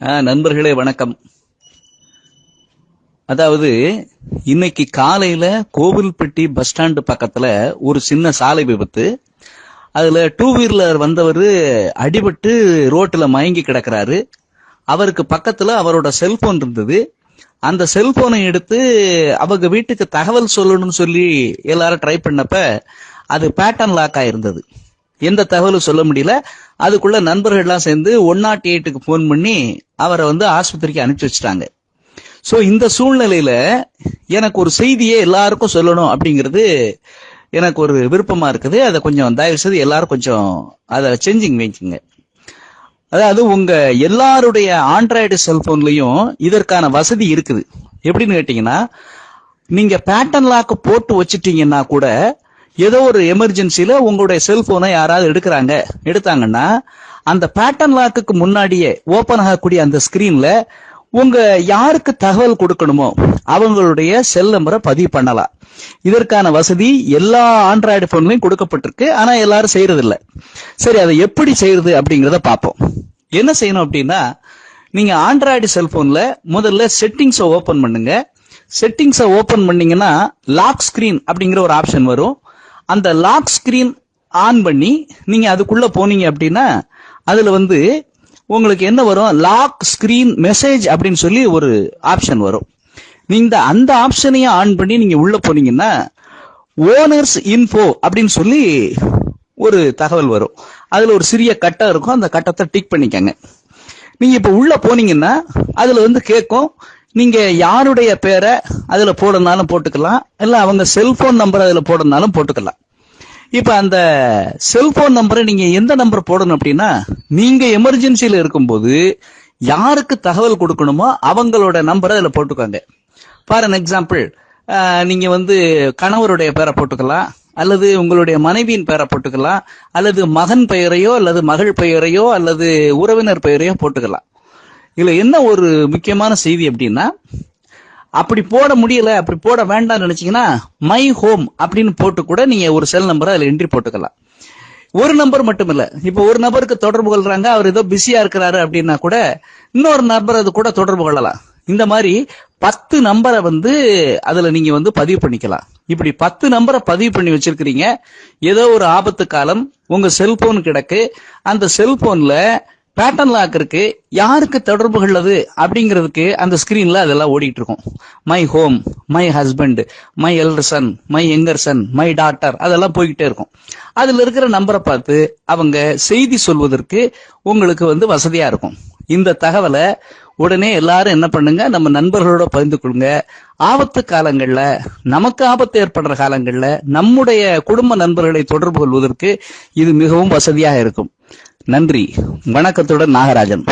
நண்பர்களே வணக்கம். அதாவது இன்னைக்கு காலையில கோவில்பட்டி பஸ் ஸ்டாண்டு பக்கத்துல ஒரு சின்ன சாலை விபத்து. அதுல டூ வீலர் வந்தவர் அடிபட்டு ரோட்ல மயங்கி கிடக்கிறாரு. அவருக்கு பக்கத்துல அவரோட செல்போன் இருந்தது. அந்த செல்போனை எடுத்து அவங்க வீட்டுக்கு தகவல் சொல்லணும்னு சொல்லி எல்லாரும் ட்ரை பண்ணப்ப அது பேட்டர்ன் லாக் ஆயிருந்தது. எந்த தகவலும் சொல்ல முடியல. அதுக்குள்ள நண்பர்கள்லாம் சேர்ந்து 108க்கு போன் பண்ணி அவரை ஆஸ்பத்திரிக்கு அனுப்பிச்சு வச்சுட்டாங்க. சோ இந்த சூழ்நிலையில எனக்கு ஒரு செய்தியை எல்லாருக்கும் சொல்லணும் அப்படிங்கிறது எனக்கு ஒரு விருப்பமா இருக்குது. அதை கொஞ்சம் தயவு செய்து எல்லாரும் கொஞ்சம் அதை செஞ்சிங் வைக்குங்க. அதாவது உங்க எல்லாருடைய ஆண்ட்ராய்டு செல்போன்லயும் இதற்கான வசதி இருக்குது. எப்படின்னு கேட்டீங்கன்னா, நீங்க பேட்டர்ன் லாக் போட்டு வச்சுட்டீங்கன்னா கூட ஏதோ ஒரு எமர்ஜென்சில உங்களுடைய செல்போனை யாராவது எடுத்தாங்கன்னா அந்த பேட்டர்ன் லாக்குக்கு முன்னாடியே ஓபன் ஆகக்கூடிய அந்த ஸ்கிரீன்ல உங்க யாருக்கு தகவல் கொடுக்கணுமோ அவங்களுடைய செல் நம்பரை பதிவு பண்ணலாம். இதற்கான வசதி எல்லா ஆண்ட்ராய்டு போன்லயும் கொடுக்கப்பட்டிருக்கு. ஆனா எல்லாரும் செய்யறது இல்ல. சரி, அதை எப்படி செய்யறது அப்படிங்கறத பார்ப்போம். என்ன செய்யணும் அப்படின்னா, நீங்க ஆண்ட்ராய்டு செல்போன்ல முதல்ல செட்டிங்ஸை ஓபன் பண்ணுங்க. செட்டிங்ஸை ஓபன் பண்ணீங்கன்னா லாக் ஸ்கிரீன் அப்படிங்கிற ஒரு ஆப்ஷன் வரும். அந்த லாக் ஸ்கிரீன் ஆன் பண்ணி நீங்க அதுக்குள்ள போனீங்க அப்படின்னா அதுல உங்களுக்கு என்ன வரும், லாக் ஸ்கிரீன் மெசேஜ் அப்படின்னு சொல்லி ஒரு ஆப்ஷன் வரும். நீங்க அந்த ஆப்ஷனையும் ஆன் பண்ணி நீங்க உள்ள போனீங்கன்னா ஓனர்ஸ் இன்ஃபோ அப்படின்னு சொல்லி ஒரு தகவல் வரும். அதுல ஒரு சிறிய கட்டம் இருக்கும். அந்த கட்டத்தை டிக் பண்ணிக்கங்க. நீங்க இப்ப உள்ள போனீங்கன்னா அதுல கேட்கும், நீங்க யாருடைய பேரை அதுல போடனாலும் போட்டுக்கலாம், இல்ல அவங்க செல்போன் நம்பர் அதுல போடனாலும் போட்டுக்கலாம். இப்ப அந்த செல்போன் நம்பரை நீங்க எந்த நம்பர் போடணும் அப்படின்னா, நீங்க எமர்ஜென்சில இருக்கும்போது யாருக்கு தகவல் கொடுக்கணுமோ அவங்களோட நம்பரை அதுல போட்டுக்கோங்க. ஃபார் அன் எக்ஸாம்பிள், நீங்க கணவருடைய பேரை போட்டுக்கலாம், அல்லது உங்களுடைய மனைவியின் பேரை போட்டுக்கலாம், அல்லது மகன் பெயரையோ அல்லது மகள் பெயரையோ அல்லது உறவினர் பெயரையோ போட்டுக்கலாம். இதுல என்ன ஒரு முக்கியமான செய்தி அப்படின்னா, அப்படி போட முடியல, அப்படி போட வேண்டாம்னு நினைச்சீங்கன்னா மை ஹோம் அப்படின்னு போட்டு கூட நீங்க ஒரு செல் நம்பரை அதுல என்ட்ரி போட்டுக்கலாம். ஒரு நம்பர் மட்டும் இல்ல, இப்ப ஒரு நபருக்கு தொடர்பு கொள்றாங்க, அவர் ஏதோ பிஸியா இருக்கிறாரு அப்படின்னா கூட இன்னொரு நம்பர் அது கூட தொடர்பு கொள்ளலாம். இந்த மாதிரி 10 நம்பரை அதுல நீங்க பதிவு பண்ணிக்கலாம். இப்படி 10 நம்பரை பதிவு பண்ணி வச்சிருக்கிறீங்க. ஏதோ ஒரு ஆபத்து காலம் உங்க செல்போன் கிடக்கு, அந்த செல்போன்ல பேட்டர்ன் லாக் இருக்கு, யாருக்கு தொடர்பு கொள்ளது அப்படிங்கிறதுக்கு அந்த ஸ்கிரீன்ல அதெல்லாம் ஓடிட்டு இருக்கும். My home, my husband, my elder son, my younger son, my daughter, அதெல்லாம் போய்கிட்டே இருக்கும். அதுல இருக்கிற நம்பரை பார்த்து அவங்க செய்தி சொல்வதற்கு உங்களுக்கு வசதியா இருக்கும். இந்த தகவலை உடனே எல்லாரும் என்ன பண்ணுங்க, நம்ம நண்பர்களோட பகிர்ந்து கொள்ளுங்க. ஆபத்து காலங்கள்ல, நமக்கு ஆபத்து ஏற்படுற காலங்கள்ல நம்முடைய குடும்ப நண்பர்களை தொடர்பு கொள்வதற்கு இது மிகவும் வசதியாக இருக்கும். நன்றி. வணக்கத்துடன் நாகராஜன்.